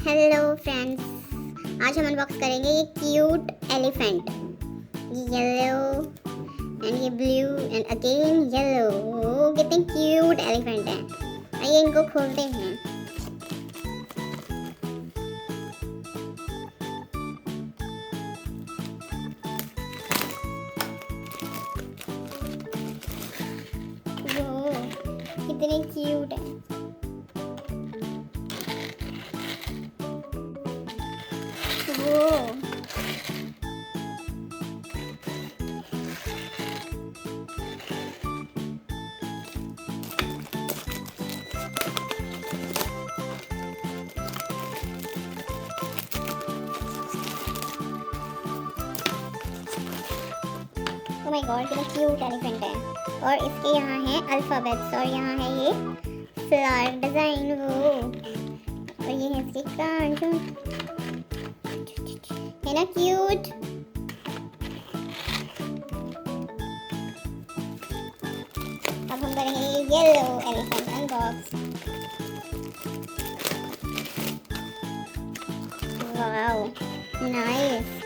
Hello friends, आज हम unbox करेंगे ये क्यूट एलिफेंट। ये येलो एंड ये ब्लू एंड अगेन येलो। कितने क्यूट एलिफेंट हैं। आइए इनको खोलते हैं। वो कितने क्यूट हैं। वो ओह माय गॉड, कितना क्यूट एलिफेंट है। और इसके यहाँ है अल्फ़ाबेट्स और यहाँ है ये फ्लावर डिज़ाइन। वो और ये है इसके कान, है ना क्यूट। अब हम करेंगे ये yellow elephant unbox. Wow nice.